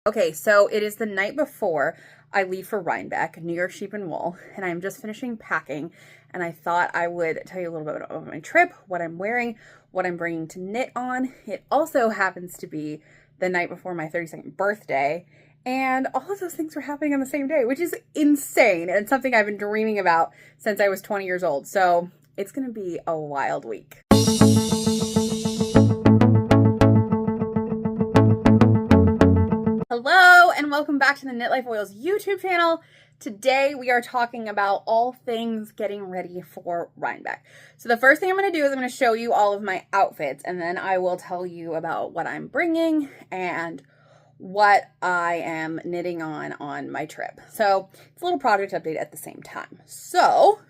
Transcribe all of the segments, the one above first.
Okay, so it is the night before I leave for Rhinebeck, New York Sheep and Wool, and I'm just finishing packing, and I thought I would tell you a little bit about my trip, what I'm wearing, what I'm bringing to knit on. It also happens to be the night before my 32nd birthday, and all of those things were happening on the same day, which is insane, and something I've been dreaming about since I was 20 years old, so it's gonna be a wild week. Hello and welcome back to the Knit Life Oils YouTube channel. Today we are talking about all things getting ready for Rhinebeck. So the first thing I'm going to do is I'm going to show you all of my outfits, and then I will tell you about what I'm bringing and what I am knitting on my trip. So it's a little project update at the same time. So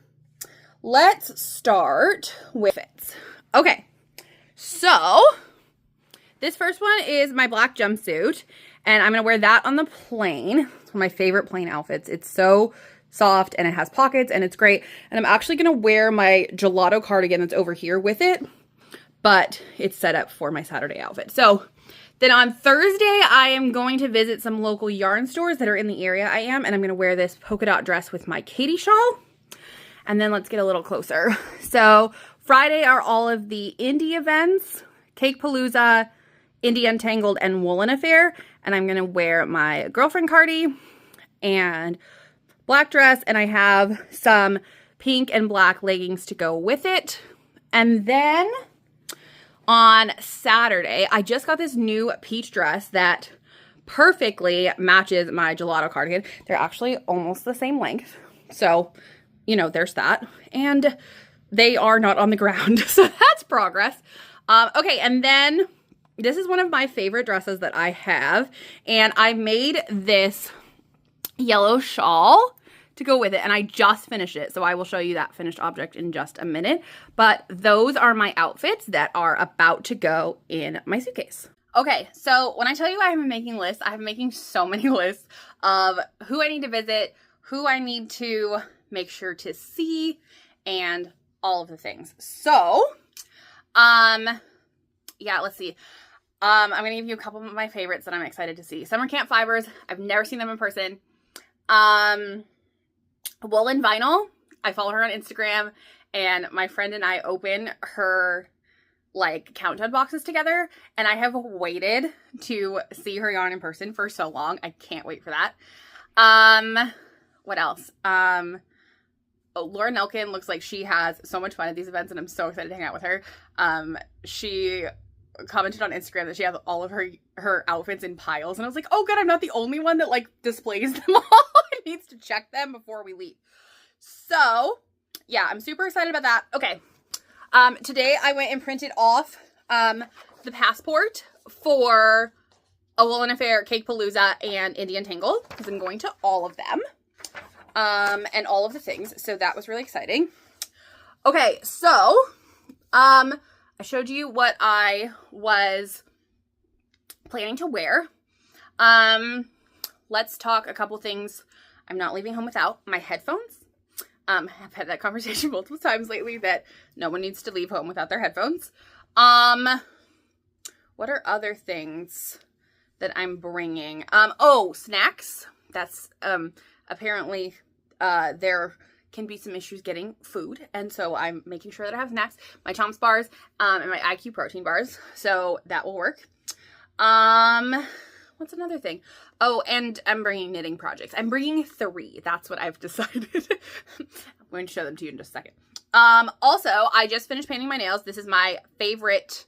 let's start with it. Okay, so this first one is my black jumpsuit, and I'm going to wear that on the plane. It's one of my favorite plane outfits. It's so soft, and it has pockets, and it's great. And I'm actually going to wear my gelato cardigan that's over here with it, but it's set up for my Saturday outfit. So then on Thursday, I am going to visit some local yarn stores that are in the area I am, and I'm going to wear this polka dot dress with my Katie shawl. And then let's get a little closer. So Friday are all of the indie events, Cake Palooza, Indie Untangled, and Woolen Affair, and I'm going to wear my girlfriend cardi and black dress, and I have some pink and black leggings to go with it. And then on Saturday, I just got this new peach dress that perfectly matches my gelato cardigan. They're actually almost the same length, so, you know, there's that. And they are not on the ground, so that's progress. Okay, and then this is one of my favorite dresses that I have, and I made this yellow shawl to go with it, and I just finished it, so I will show you that finished object in just a minute. But those are my outfits that are about to go in my suitcase. Okay, so when I tell you I have been making lists, I have been making so many lists of who I need to visit, who I need to make sure to see, and all of the things. So, yeah, let's see. I'm going to give you a couple of my favorites that I'm excited to see. Summer Camp Fibers. I've never seen them in person. Woolen Vinyl. I follow her on Instagram, and my friend and I open her, like, countdown boxes together, and I have waited to see her yarn in person for so long. I can't wait for that. What else? Laura Nelkin looks like she has so much fun at these events, and I'm so excited to hang out with her. She commented on Instagram that she has all of her outfits in piles, and I was like, oh good, I'm not the only one that like displays them all and needs to check them before we leave. So yeah, I'm super excited about that. Okay, today I went and printed off the passport for a Woolen Affair, Cake Palooza, and Indie Untangled, because I'm going to all of them, and all of the things, so that was really exciting. Okay, so I showed you what I was planning to wear. Let's talk a couple things I'm not leaving home without. My headphones. I've had that conversation multiple times lately that no one needs to leave home without their headphones. What are other things that I'm bringing? Oh, snacks. That's, apparently, there can be some issues getting food, and so I'm making sure that I have snacks, my Chomps bars, and my IQ protein bars, so that will work. What's another thing? Oh, and I'm bringing knitting projects. I'm bringing 3. That's what I've decided. I'm going to show them to you in just a second. Also, I just finished painting my nails. This is my favorite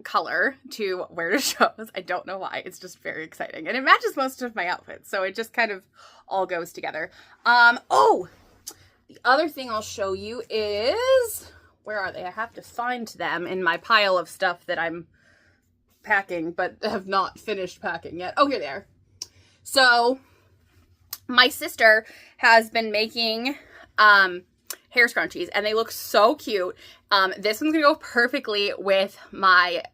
color to wear to shows. I don't know why. It's just very exciting, and it matches most of my outfits, so it just kind of all goes together. Oh, the other thing I'll show you is, where are they? I have to find them in my pile of stuff that I'm packing but have not finished packing yet. Oh, here they are. So my sister has been making hair scrunchies, and they look so cute. This one's gonna go perfectly with my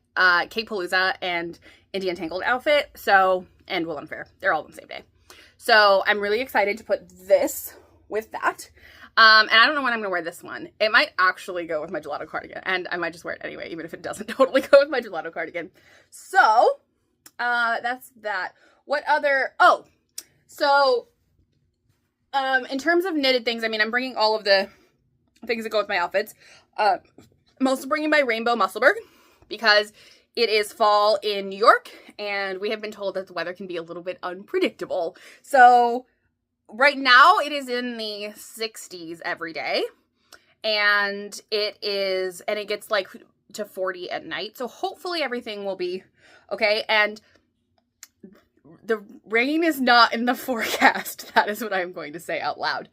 Cake Palooza and Indie Untangled outfit, so, and Woolen Affair. They're all on the same day. So I'm really excited to put this with that. And I don't know when I'm going to wear this one. It might actually go with my gelato cardigan, and I might just wear it anyway, even if it doesn't totally go with my gelato cardigan. So, that's that. what other, oh, so, in terms of knitted things, I mean, I'm bringing all of the things that go with my outfits. I'm also bringing my rainbow Musselburgh because it is fall in New York, and we have been told that the weather can be a little bit unpredictable. So right now it is in the 60s every day, and it gets like to 40 at night. So hopefully everything will be okay. And the rain is not in the forecast. That is what I'm going to say out loud.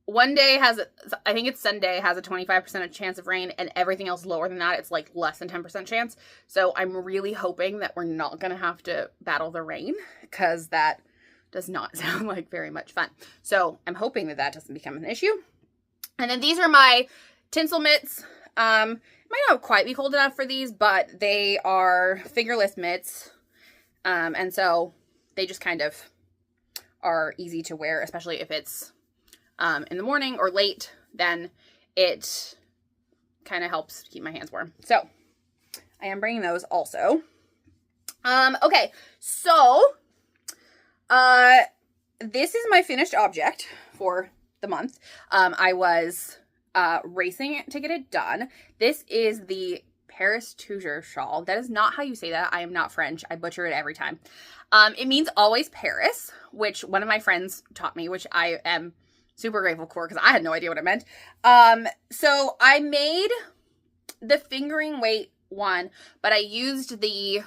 One day I think it's Sunday, has a 25% chance of rain, and everything else lower than that, it's like less than 10% chance. So I'm really hoping that we're not going to have to battle the rain, because that does not sound like very much fun. So I'm hoping that that doesn't become an issue. And then these are my tinsel mitts. It might not quite be cold enough for these, but they are fingerless mitts. And so they just kind of are easy to wear, especially if it's in the morning or late, then it kind of helps keep my hands warm. So I am bringing those also. Okay, so this is my finished object for the month. I was racing to get it done. This is the Paris Toujours shawl. That is not how you say that. I am not French. I butcher it every time. It means always Paris, which one of my friends taught me, which I am super grateful for because I had no idea what it meant. So I made the fingering weight one, but I used the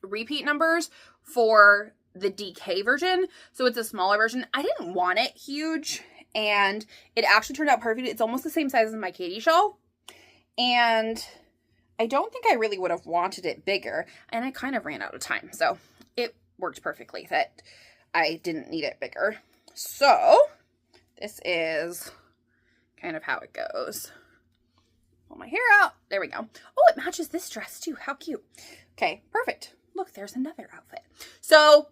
repeat numbers for the DK version. So it's a smaller version. I didn't want it huge, and it actually turned out perfect. It's almost the same size as my Katie shawl. And I don't think I really would have wanted it bigger, and I kind of ran out of time. So it worked perfectly that I didn't need it bigger. So this is kind of how it goes. Pull my hair out. There we go. Oh, it matches this dress too. How cute. Okay, perfect. Look, there's another outfit. So,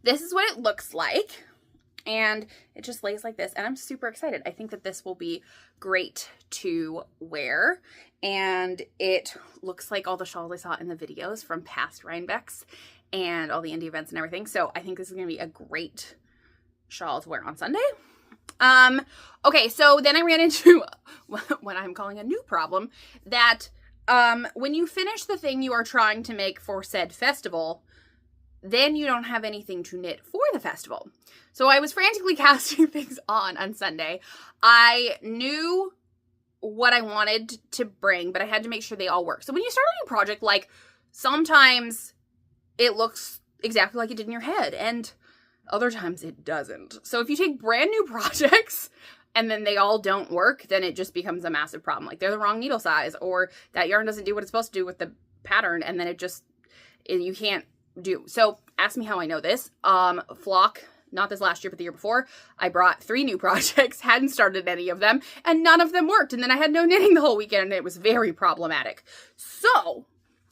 this is what it looks like. And it just lays like this. And I'm super excited. I think that this will be great to wear. And it looks like all the shawls I saw in the videos from past Rhinebecks and all the indie events and everything. So I think this is going to be a great shawl to wear on Sunday. Okay, so then I ran into what I'm calling a new problem, that when you finish the thing you are trying to make for said festival, then you don't have anything to knit for the festival. So I was frantically casting things on Sunday. I knew what I wanted to bring, but I had to make sure they all work. So when you start a new project, like, sometimes it looks exactly like it did in your head, and other times it doesn't. So if you take brand new projects and then they all don't work, then it just becomes a massive problem. Like, they're the wrong needle size, or that yarn doesn't do what it's supposed to do with the pattern, and then you can't do. So ask me how I know this. Flock, not this last year, but the year before, I brought 3 new projects, hadn't started any of them, and none of them worked. And then I had no knitting the whole weekend, and it was very problematic. So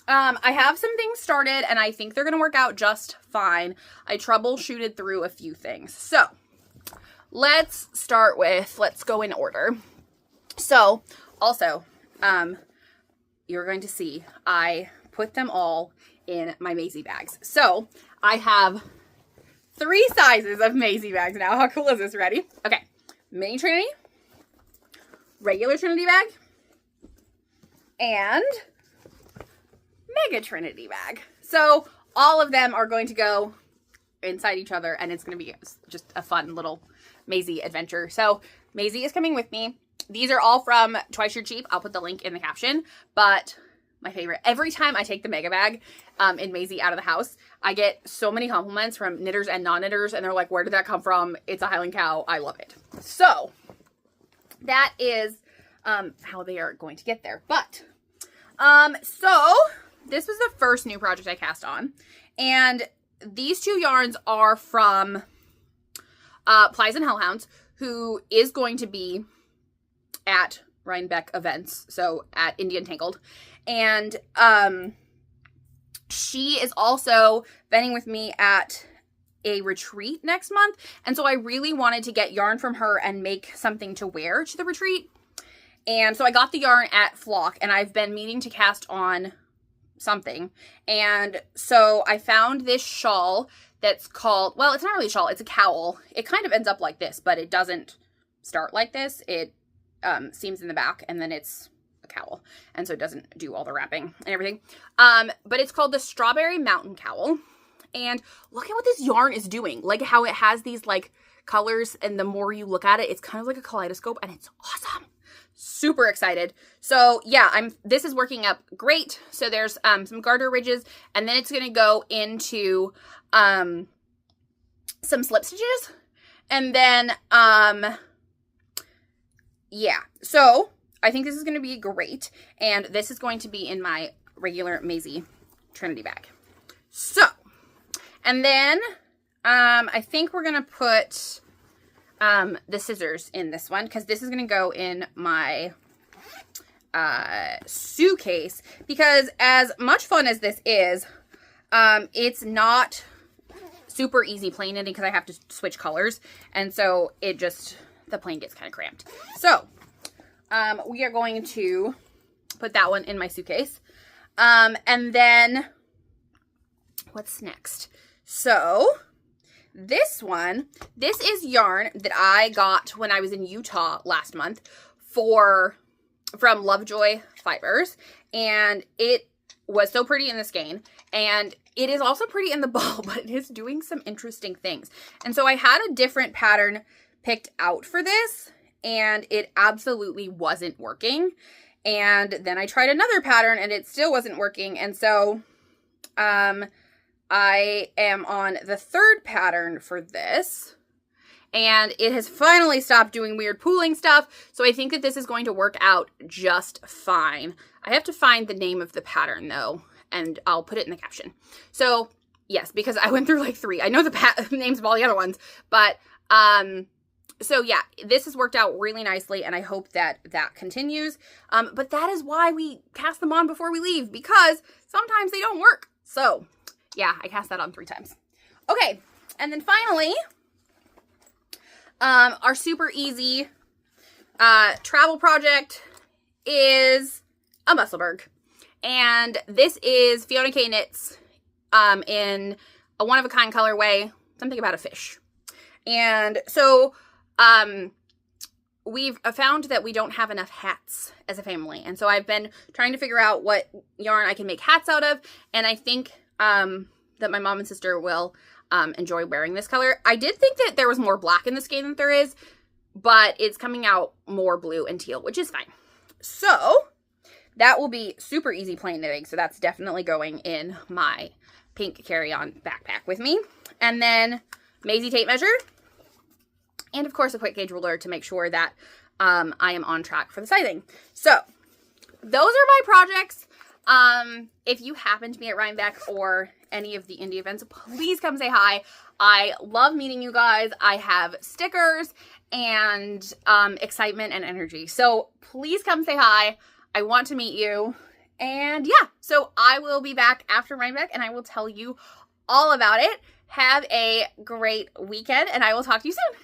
I have some things started, and I think they're going to work out just fine. I troubleshooted through a few things. So let's go in order. So also, you're going to see I put them all in my Maisie bags. So I have 3 sizes of Maisie bags now. How cool is this? Ready? Okay. Mini Trinity, regular Trinity bag, and Mega Trinity bag. So all of them are going to go inside each other, and it's going to be just a fun little Maisie adventure. So Maisie is coming with me. These are all from Twice You're Cheap. I'll put the link in the caption, but my favorite, every time I take the mega bag in Maisie out of the house, I get so many compliments from knitters and non-knitters, and they're like, where did that come from? It's a Highland cow. I love it. So that is how they are going to get there. But so this was the first new project I cast on, and these 2 yarns are from Plies and Hellhounds, who is going to be at Rhinebeck events, so at Indian Tangled. And she is also vending with me at a retreat next month. And so I really wanted to get yarn from her and make something to wear to the retreat. And so I got the yarn at Flock, and I've been meaning to cast on something. And so I found this shawl that's called, well, it's not really a shawl, it's a cowl. It kind of ends up like this, but it doesn't start like this. It seams in the back, and then it's a cowl. And so it doesn't do all the wrapping and everything. But it's called the Strawberry Mountain Cowl. And look at what this yarn is doing. Like how it has these like colors, and the more you look at it, it's kind of like a kaleidoscope, and it's awesome. Super excited. So yeah, this is working up great. So there's some garter ridges, and then it's going to go into some slip stitches. And then yeah, so I think this is going to be great, and this is going to be in my regular Maisie Trinity bag. So, and then I think we're going to put the scissors in this one, because this is going to go in my suitcase, because as much fun as this is, it's not super easy plain knitting because I have to switch colors, and so it just, the plain gets kind of cramped. So we are going to put that one in my suitcase, and then what's next? So this one, this is yarn that I got when I was in Utah last month from Lovejoy Fibers, and it was so pretty in the skein, and it is also pretty in the ball, but it is doing some interesting things. And so I had a different pattern picked out for this, and it absolutely wasn't working. And then I tried another pattern, and it still wasn't working. And so I am on the third pattern for this, and it has finally stopped doing weird pooling stuff. So I think that this is going to work out just fine. I have to find the name of the pattern though, and I'll put it in the caption. So yes, because I went through like 3. I know the names of all the other ones, but so yeah, this has worked out really nicely, and I hope that that continues. But that is why we cast them on before we leave, because sometimes they don't work. So yeah, I cast that on 3 times. Okay, and then finally, our super easy travel project is a Musselburgh. And this is Fiona K Knits in a one-of-a-kind colorway, something about a fish. And so we've found that we don't have enough hats as a family. And so I've been trying to figure out what yarn I can make hats out of. And I think that my mom and sister will enjoy wearing this color. I did think that there was more black in the skein than there is, but it's coming out more blue and teal, which is fine. So that will be super easy plain knitting. So that's definitely going in my pink carry-on backpack with me. And then Maisie tape measure. And of course a quick gauge ruler to make sure that I am on track for the sizing. So those are my projects. If you happen to be at Rhinebeck or any of the indie events, please come say hi. I love meeting you guys. I have stickers and excitement and energy. So please come say hi. I want to meet you. And yeah, so I will be back after Rhinebeck, and I will tell you all about it. Have a great weekend, and I will talk to you soon.